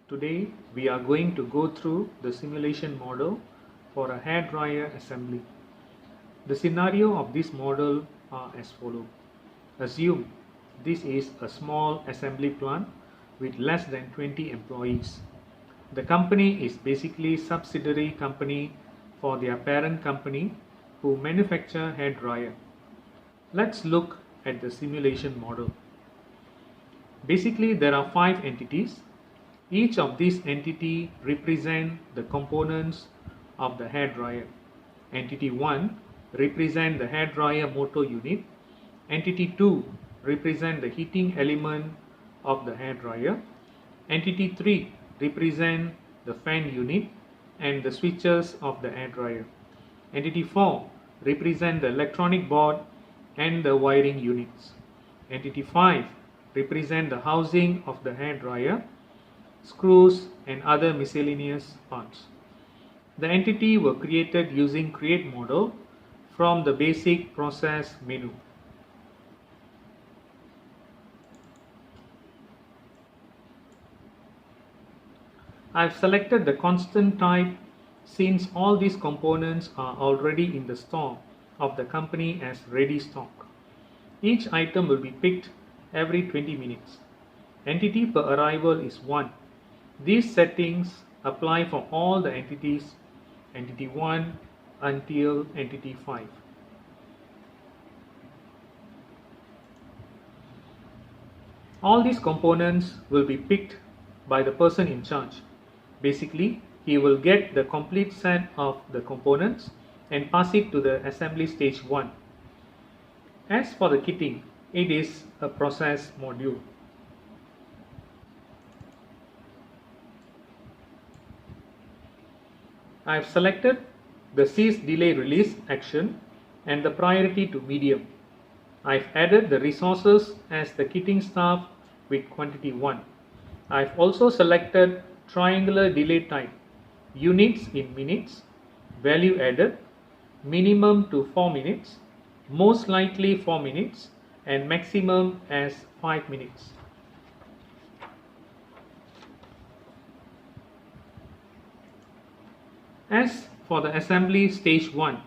Today we are going to go through the simulation model for a hairdryer assembly. The scenario of this model are as follows. Assume this is a small assembly plant with less than 20 employees. The company is basically subsidiary company for their parent company who manufacture hairdryer. Let's look at the simulation model. Basically there are 5 entities. Each of these entities represent the components of the hairdryer. Entity 1 represent the hairdryer motor unit. Entity 2 represent the heating element of the hairdryer. Entity 3 represent the fan unit and the switches of the hairdryer. Entity 4 represent the electronic board and the wiring units. Entity 5 represent the housing of the hairdryer, screws and other miscellaneous parts. The entity were created using create model from the basic process menu. I have selected the constant type since all these components are already in the store of the company as ready stock. Each item will be picked every 20 minutes. Entity per arrival is 1. These settings apply for all the entities, entity 1 until entity 5. All these components will be picked by the person in charge. Basically, he will get the complete set of the components and pass it to the assembly stage 1. As for the kitting, it is a process module. I have selected the cease delay release action and the priority to medium. I have added the resources as the kitting staff with quantity 1. I have also selected triangular delay type, units in minutes, value added, minimum to 4 minutes, most likely 4 minutes and maximum as 5 minutes. As for the assembly stage 1,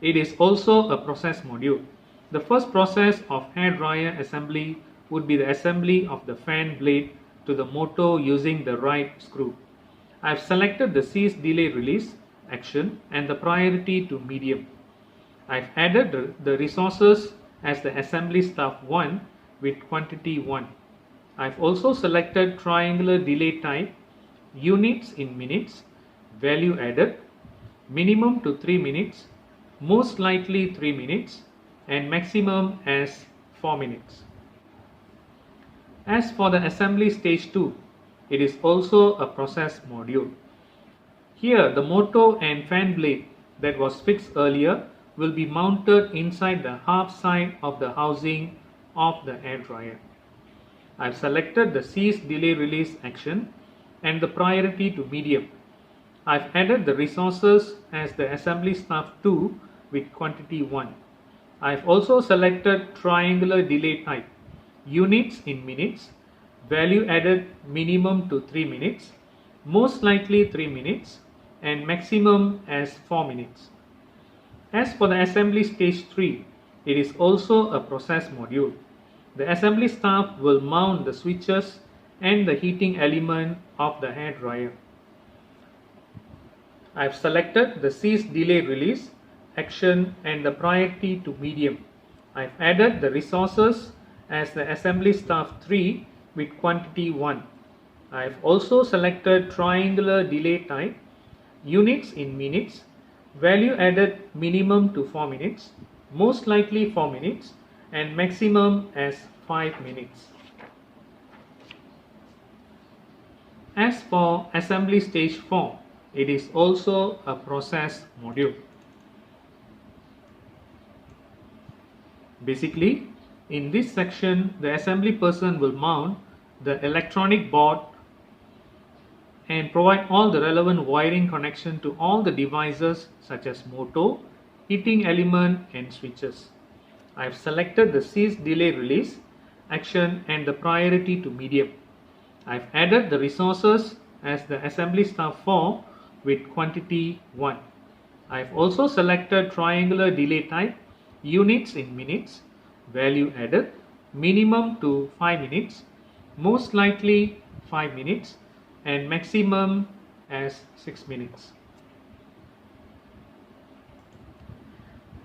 it is also a process module. The first process of hairdryer assembly would be the assembly of the fan blade to the motor using the right screw. I have selected the cease delay release action and the priority to medium. I have added the resources as the assembly staff 1 with quantity 1. I have also selected triangular delay type, units in minutes, value added, minimum to 3 minutes, most likely 3 minutes and maximum as 4 minutes. As for the assembly stage 2, it is also a process module. Here the motor and fan blade that was fixed earlier will be mounted inside the half side of the housing of the hairdryer. I have selected the cease delay release action and the priority to medium. I have added the resources as the assembly staff 2 with quantity 1. I have also selected triangular delay type, units in minutes, value added minimum to 3 minutes, most likely 3 minutes and maximum as 4 minutes. As for the assembly stage 3, it is also a process module. The assembly staff will mount the switches and the heating element of the hairdryer. I have selected the cease delay release action and the priority to medium. I have added the resources as the assembly staff 3 with quantity 1. I have also selected triangular delay type, units in minutes, value added minimum to 4 minutes, most likely 4 minutes and maximum as 5 minutes. As for assembly stage 4, it is also a process module. Basically, in this section, the assembly person will mount the electronic board and provide all the relevant wiring connection to all the devices such as motor, heating element and switches. I have selected the cease delay release action and the priority to medium. I've added the resources as the assembly staff 4 with quantity 1. I've also selected triangular delay type, units in minutes, value added, minimum to 5 minutes, most likely 5 minutes, and maximum as 6 minutes.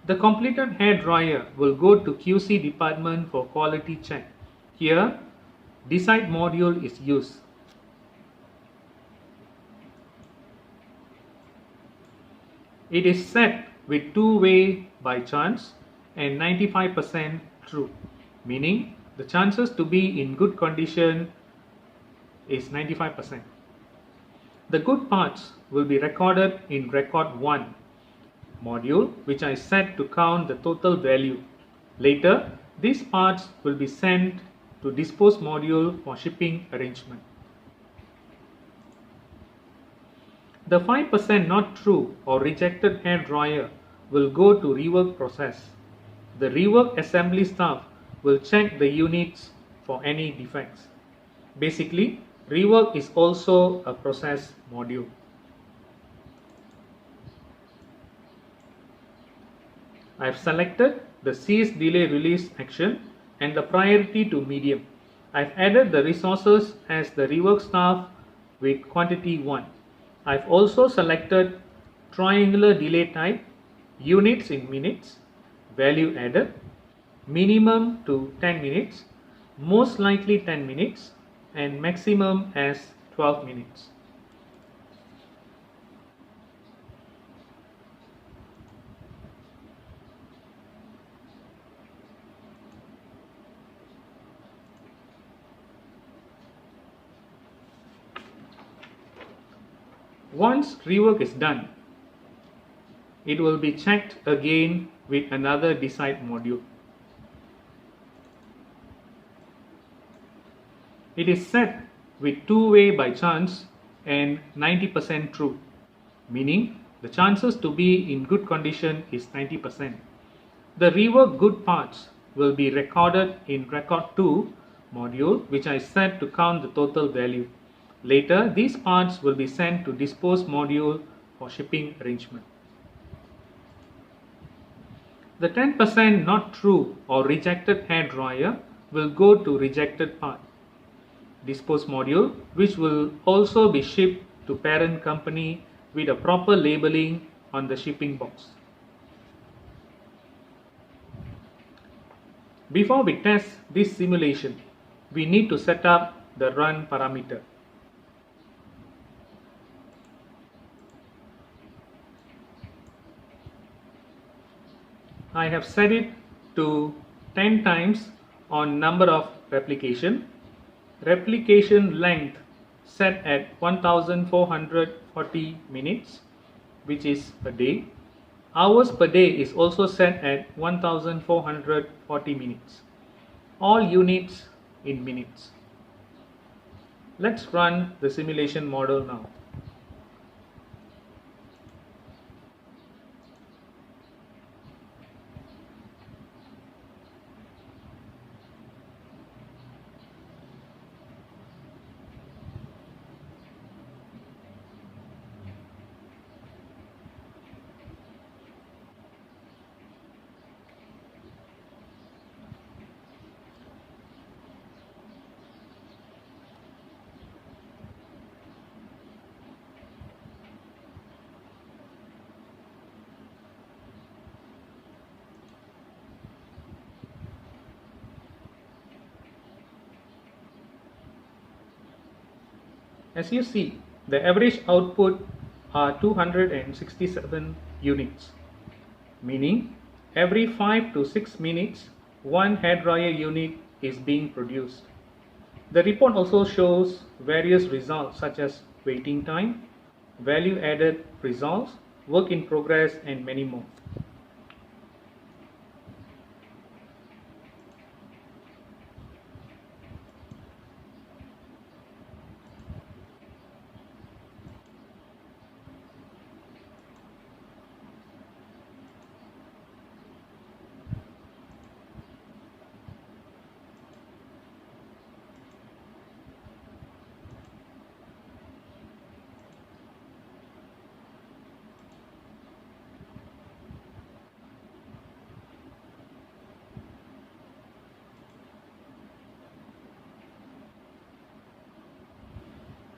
The completed hair dryer will go to QC department for quality check. Here, Decide module is used. It is set with two-way by chance and 95% true, meaning the chances to be in good condition is 95%. The good parts will be recorded in record 1 module, which I set to count the total value. Later, these parts will be sent to dispose module for shipping arrangement. The 5% not true or rejected hair dryer will go to rework process. The rework assembly staff will check the units for any defects. Basically, rework is also a process module. I have selected the cease delay release action and the priority to medium. I have added the resources as the rework staff with quantity 1. I have also selected triangular delay type, units in minutes, value added, minimum to 10 minutes, most likely 10 minutes, and maximum as 12 minutes. Once rework is done, it will be checked again with another decide module. It is set with two-way by chance and 90% true, meaning the chances to be in good condition is 90%. The rework good parts will be recorded in record 2 module, which I set to count the total value. Later, these parts will be sent to dispose module for shipping arrangement. The 10% not true or rejected hair dryer will go to rejected part, dispose module, which will also be shipped to parent company with a proper labeling on the shipping box. Before we test this simulation, we need to set up the run parameter. I have set it to 10 times on number of replication. Replication length set at 1440 minutes, which is a day. Hours per day is also set at 1440 minutes. All units in minutes. Let's run the simulation model now. As you see, the average output are 267 units, meaning every 5 to 6 minutes, one hairdryer unit is being produced. The report also shows various results such as waiting time, value added results, work in progress, and many more.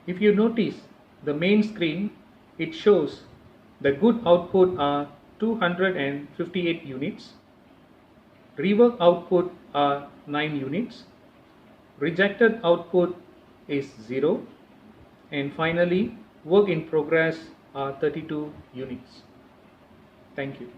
If you notice the main screen, it shows the good output are 258 units, rework output are 9 units, rejected output is 0, and finally work in progress are 32 units. Thank you.